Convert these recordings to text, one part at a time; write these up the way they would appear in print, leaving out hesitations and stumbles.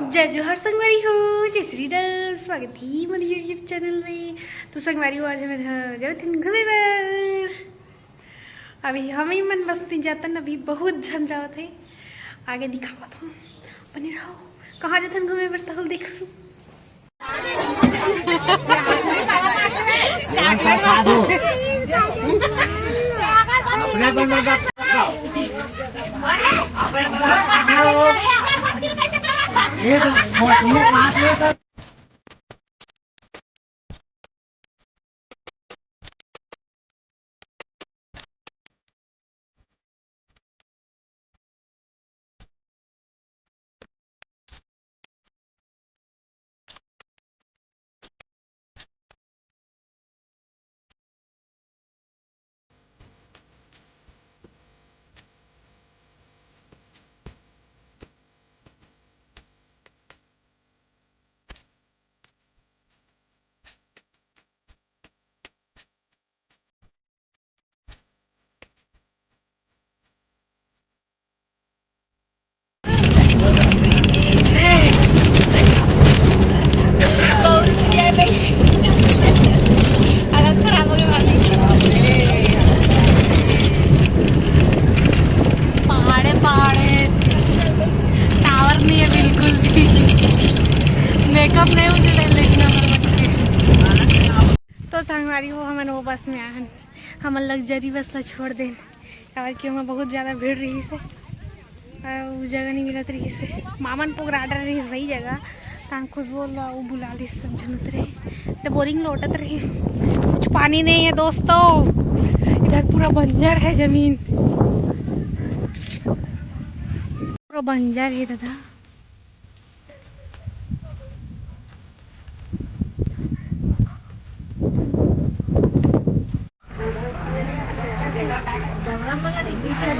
जय जोहर संगवारी हो, जय श्री राम। स्वागत है मेरे यूट्यूब चैनल में। तो संगवारी हो, आज हमें जाओ थे घूमे बर। अभी हम ही मन बस्ती जाता न, अभी बहुत झन जाओ थे। आगे दिखावा था, बने रहो। कहाँ जाते घूमे बर तो देखो। मेकअप नहीं उजड़े, लेकिन तो संगवारी हो हमें वो बस में आए, हम लग्जरी बस ला छोड़ दें और कि हमें बहुत ज़्यादा भीड़ रही से वो जगह नहीं मिलत रही से। मामन पोगराडर रही वही जगह तान खुश बोल वो बुला ली सब झनत रहे तो बोरिंग लौटत रही। कुछ पानी नहीं है दोस्तों, इधर पूरा बंजर है जमीन, पूरा बंजर है दादा।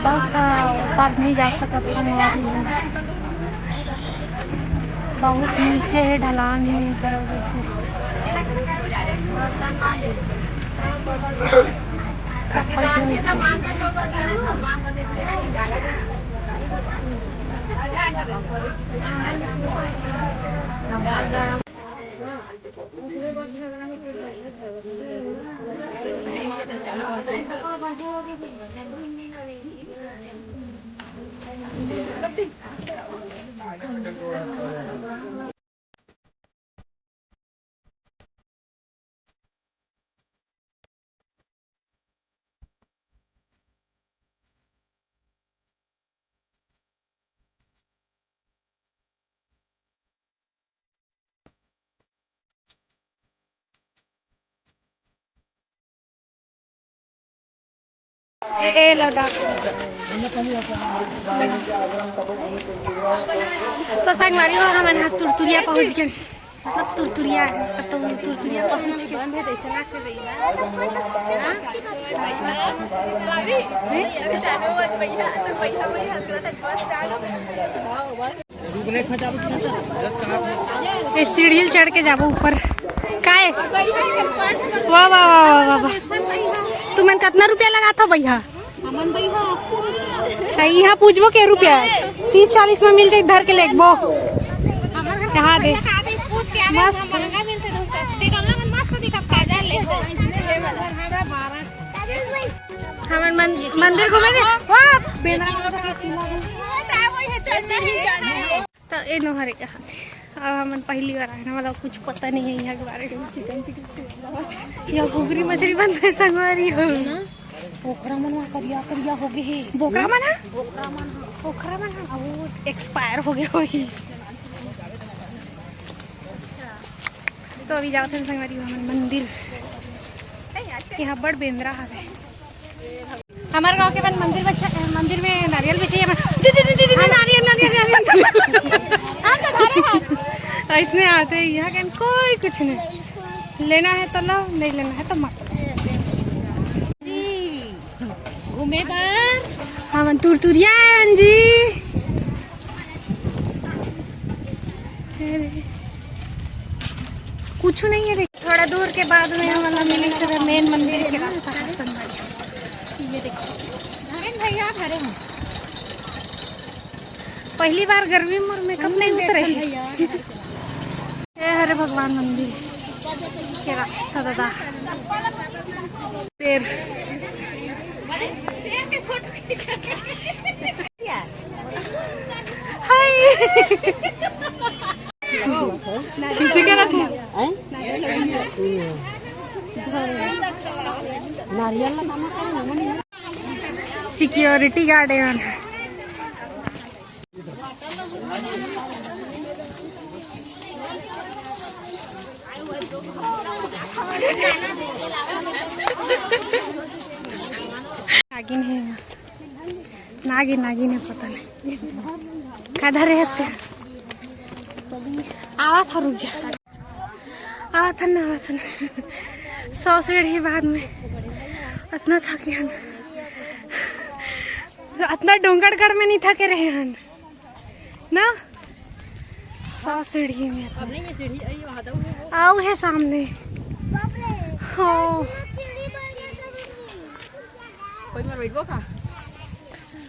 बस ऊपर नहीं जा सकत, बहुत नीचे है, ढलान है इधर उधर से। तो संगवारी हो हमारे हाथ तुरतुरिया पहुँच गए, मतलब तुरतुरिया तो तुरतुरिया पहुँच गए। सीढ़ी चढ़ के जाबो ऊपर काहे। वाह वाह वाह वाह वाह, तुमन कितना रुपया लगा था भैया? यहाँ पूछबो के रुपया 30-40 में मिल जाए, धर के लेबो यहाँ दे मस्त। हमारे मंदिर घूमे तो ये नोहरे के हाथ। अब हम पहली बार आए, मतलब कुछ पता नहीं है यहाँ के बारे में। चिकन यहाँ घुघरी मछली बनता है संगवारी हो। पोखरा मन करिया करिया हो गए है, बोकरा मन पोखरा मन वो एक्सपायर हो गए होगी। तो अभी जाते हैं संगवारी हो हमारे मंदिर, यहाँ बड़ बेंद्रा है। हमारे गांव के बाद मंदिर में नारियल भी चाहिए। ऐसने आते हैं यहाँ के, कोई कुछ नहीं। लेना है तो लो, नहीं लेना है तो मत। घूमे बार हम तुरतुरिया जी कुछ नहीं है। थोड़ा दूर के बाद में हमारा मिली से मेन मंदिर के रास्ता है संगवारी। ये देखो भैया खड़े हैं, पहली बार गर्मी में मेकअप नहीं उतरे। ये हरे भगवान मंदिर के रास्ता दादा शेर हाय किसी के रखे सिक्योरिटी गार्ड है। नागिन है नागिन नागिन है पता नहीं कधर रहते हैं। आवा था रुक जा आवा था ना 100 सीढ़ी बाद में इतना थके हन इतना डोंगरगढ़ में नहीं थके रहे हन ना 100 सीढ़ी में आओ है सामने हो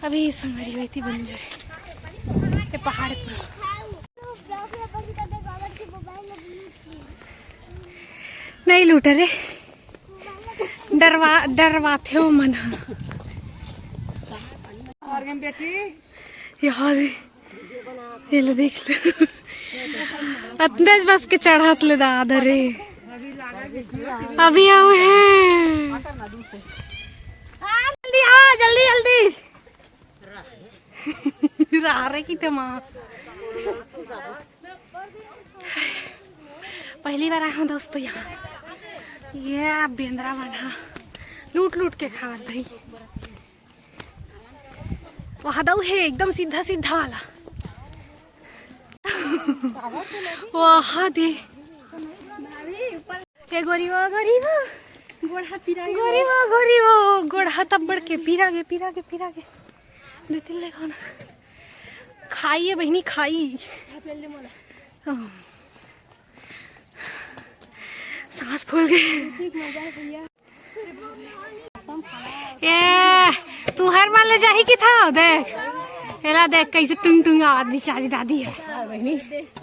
अभी संगरी हुई थी बन जाए ये पहाड़ पर नहीं लूट रे डरवाते हो मन यार ये लो देख लो इतने बस के चढ़ात ले दादा रे अभी आओ है जल्दी जल्दी रहा रहे की माँ पहली बार आया हूँ दोस्तों यहाँ ये बेंद्रा बना लूट लूट के खावत भाई वहाँ दऊ है एकदम सीधा सीधा वाला वहाँ दे ये गोरीवा गोरीवा गोरीवा गोड़ा तब्बड़ के पीरा के देते ले खाना खाइए बहनी खाई सांस फूल गए ये तू हर मान ले जाही की था देख एला देख कैसे टुंग टुंग आवाज बेचारी दादी है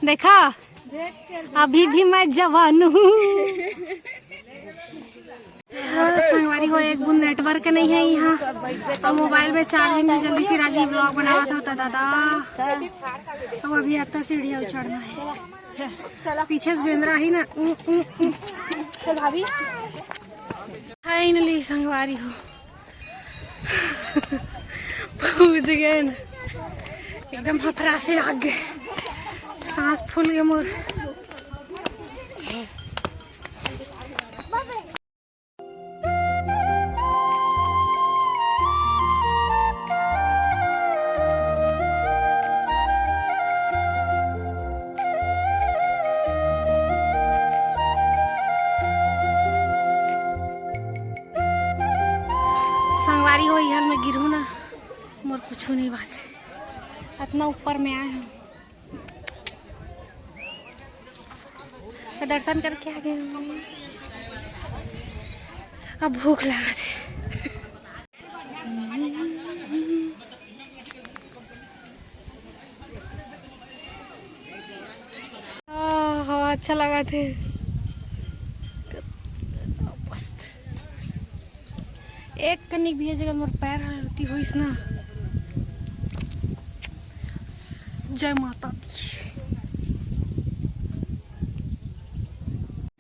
देखा अभी भी मैं जवान हूँ। संगवारी हो एक बुन नेटवर्क नहीं है यहाँ और मोबाइल में चार्जिंग में जल्दी से राजीव ब्लॉग बनावा था दादा अब अभी आता सीढ़ियाँ चढ़ना है पीछे से बेंद्रा ही ना चल भाभी फाइनली संगवारी हो पहुँच गए ना एकदम हफरा से आग गए सांस फूल गए मोर संगवारी हो यहाँ में गिरू ना मोर कुछ नहीं बाजे इतना ऊपर में आए हैं दर्शन करके आ गए अब भूख लगा थे हाँ अच्छा लगा थे एक कनिक भी है जगह मोर पैर हलती हुई ना जय माता दी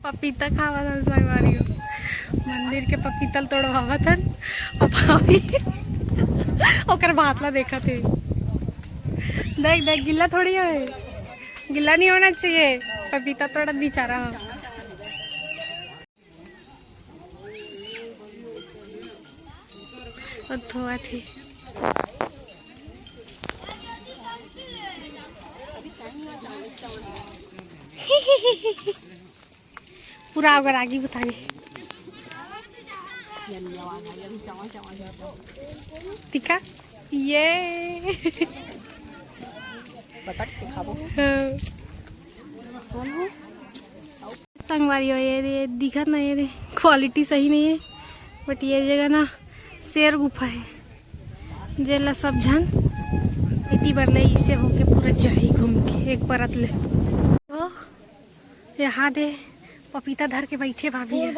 पपीता खावा था संगवारी हो मंदिर के पपीतल तोड़वावा था और भाभी ओकर भातला देखा थे देख देख गिल्ला थोड़ी है गिल्ला नहीं होना चाहिए पपीता तोड़ा बेचारा और धोआ थी पूरा अगर आगे बताइए टिका ये संगवारी हो ये दिखत ना ये क्वालिटी सही नहीं है बट ये जगह ना शेर गुफा है जेला सब जन इतनी बार ले इसे होके पूरा जाही घूम के एक परत ले। तो यहाँ दे पपीता धर के बैठे भाभी है।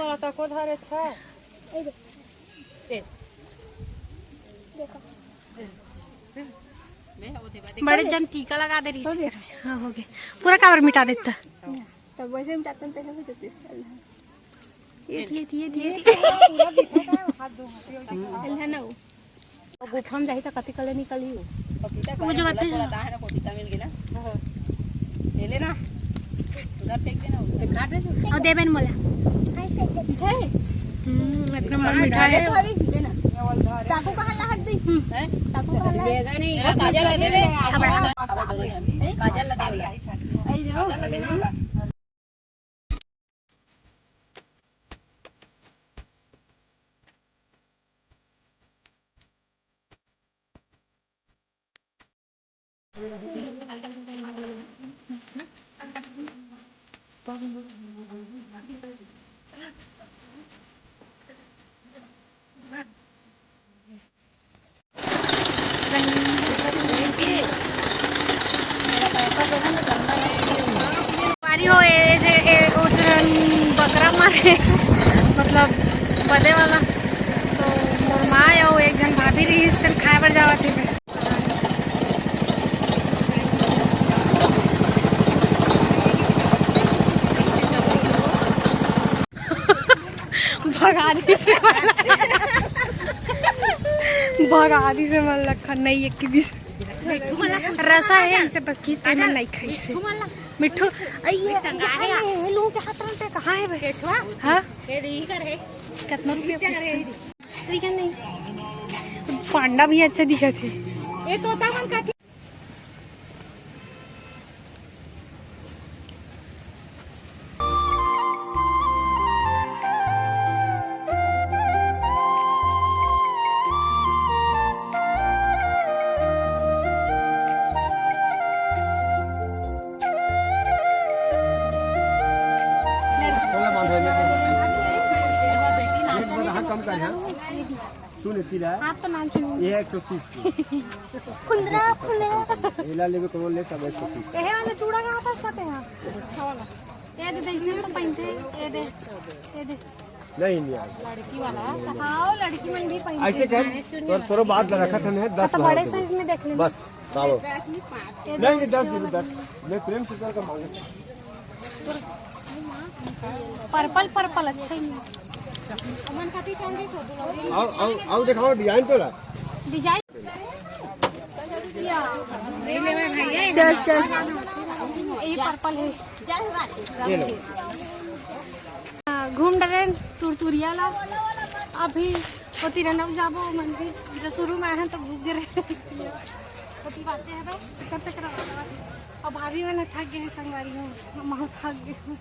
बड़े जन टीका लगा दे रही है। हाँ हो गए पूरा कावर मिटा देता तब वैसे मिटाते हैं ये ना गुफाम जाही त कति कले निकली हो पपीता का मुझे थोड़ा दाह ना पपीता मिल गया ना ले लेना उधर फेंक देना उधर काट दे और देबेन मोला मिठाई एक नंबर मिठाई है। चाकू कहां ला हट दी है चाकू कहां ला देगा नहीं काजल लगे ले काजल लगे आई देखो बारी हो बकरा मारे मतलब बदे वाला तो मोर माँ या एक जन भाभी रही इस दिन खाए बर जावा थे भगादी से मन लखा नहीं एक दिस रसा है इसे बस खींचते मन नहीं खाई से मिठू ये लोगों के हाथ में से कहाँ है भाई हाँ कितना रुपया नहीं पांडा भी अच्छा दिखा थे ये तोता मन का सुन तिला आप तो नाम सुनो ये 130 की खुंदरा एला लेबे कोनो ले सब 130 ये वाला चूड़ा का आपस खाते हैं वाला ये दे इसमें तो पहनते ये दे नहीं लिया लड़की वाला हां लड़की मन भी पहनते ऐसे कर और थोड़ा बात रखा था मैं 10 तो बड़े साइज में देख लेना बस बाबू नहीं 10 दे 10 मैं प्रेम से का मांगे पर्पल अच्छा ही मन खाती चांदी छोड़ आओ दिखाओ डिजाइन तो ला डिजाइन नहीं लेवे भैया चल ये पर्पल है ये लो घूम डरे तुरतुरिया ला अभी वो तिरंगा जाबो मंदिर जो शुरू में आए तो घुस गए होती बातें है भाई करते करवा और भाभी मैंने थक गए हैं संगवारी हूँ बहुत थक गए हूँ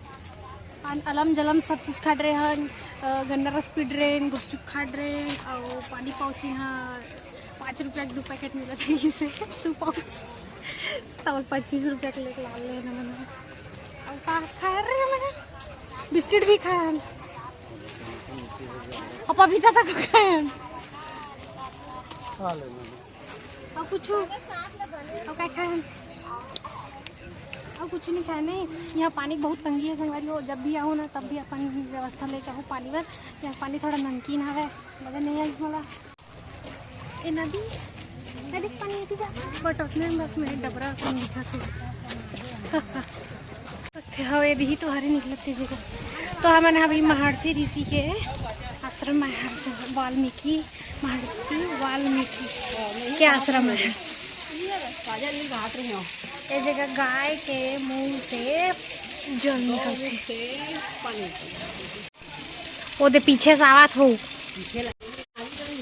अलम जलम सब चीज़ खा रहे हैं गन्ना रस पी रहे हैं गुपचुप खा रहे हैं और पानी पाउच यहाँ 5 रुपया के 2 पैकेट मिला था इसे 2 पाउच तो 25 रुपया के लेके ला लेना मैंने और खा रहे हैं मैंने बिस्किट भी खाया और पपीता तक खाया और कुछ और क्या खाया और कुछ नहीं खाया नहीं यहाँ पानी की बहुत तंगी है संगवारी हो जब भी आओ ना तब भी अपन व्यवस्था लेके आओ पानी पर यहाँ पानी थोड़ा नमकीन है मजा नहीं है इसमें ये नदी पानी आती जा बट उसमें बस मेरे डबरा कम दिखा थे हवे रही तो हरे निकलते जगह तो हमने अभी महर्षि ऋषि के आश्रम में वाल्मीकि महर्षि वाल्मीकि के आश्रम है ये जगह गाय के मुंह से जल निकलते वो दे पीछे से आवाज हो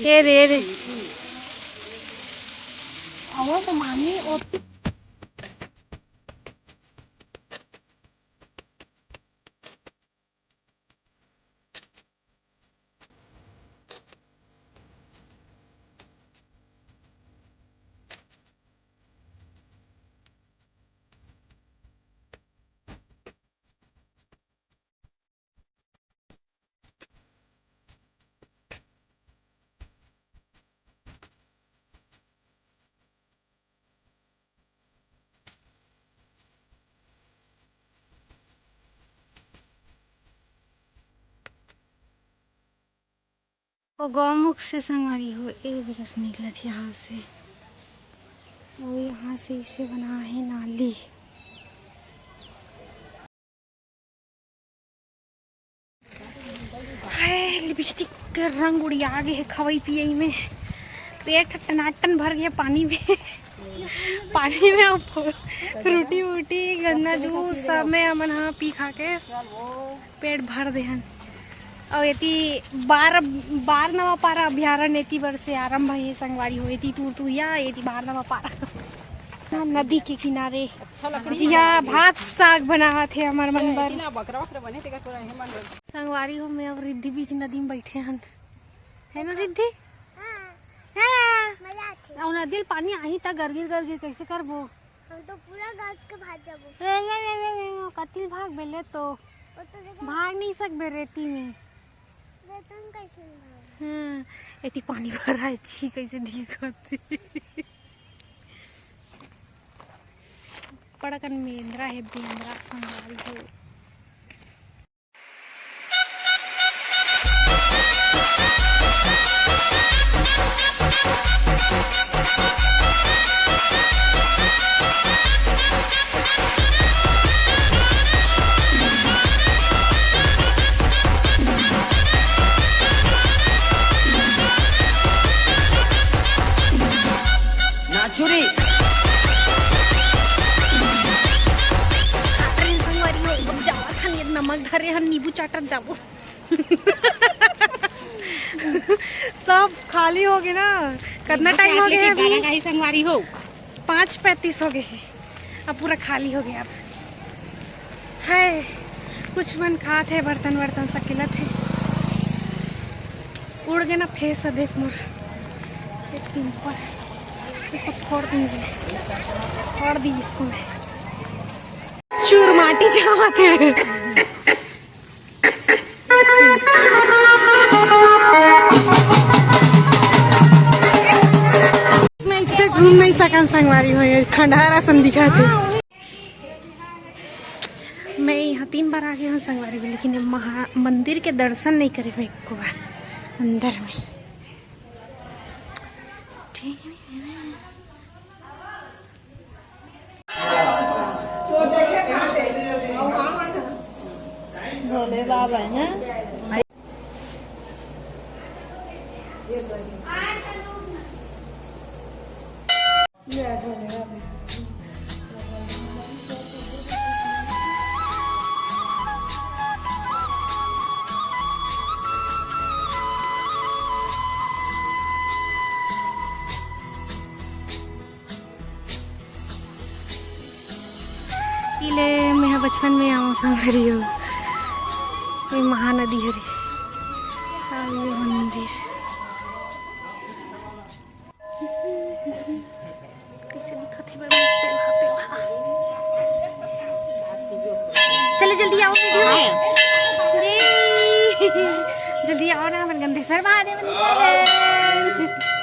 ये रे तो मानी वो गौमुख से संगवारी हो एक रस निकला थी यहाँ से, और यहाँ से इसे बना है नाली। है लिपस्टिक का रंग उड़िया गए है खवई पियई में, पेट टनाटन भर गया पानी में। पानी में अब रोटी वोटी गन्ना जूस सब में अमन हाँ पी खा के पेट भर देहन। और यति बार नवा पारा अभ्यारण्य एती बर से आरंभ है संगवारी हो एती तुरतुया एती बार नवा पारा नदी के किनारे। जी हाँ भात साग बना थे हमार मन बर। संगवारी हो में अब रिद्धि बीच नदी में बैठे हन, है ना रिद्धि? और नदी में पानी आही तक गरगिर गरगिर कैसे करबो? हम तो पूरा गाड़ के भाग जाबो। कतिल भाग बेले तो भाग नहीं सकबे रेती में। हाँ इतनी पानी भरा है छी कैसे दिखत पड़कन मेंद्रा है बेंद्रा संभाल हो। नाचुरी नमक धरे हम नींबू चाटत जाबो। सब खाली हो गए ना, कितना टाइम हो गया अभी? संगवारी हो 5:35 हो गए हैं, अब पूरा खाली हो गया। अब है कुछ मन खाते है, बर्तन वर्तन सकिलत है। उड़ गए ना फेस देख मोर एक दिन पर, इसको फोड़ दूंगी, फोड़ दी इसको मैं चूर माटी जमाते हैं। मैं इससे घूम नहीं सकन संगवारी हो, खंडहरा सन दिखा थे। मैं यहाँ 3 बार आ गया हूँ संगवारी हो, लेकिन मंदिर के दर्शन नहीं करे मैं एक बार अंदर में। भोले बाबा है इले मैं बचपन में आऊँ संगवारी हो, ये महानदी हरी ये मंदिर कैसे दिखत है। चले जल्दी आओ जल्दी आओ ना, मन गंधेश्वर महादेव मंदिर।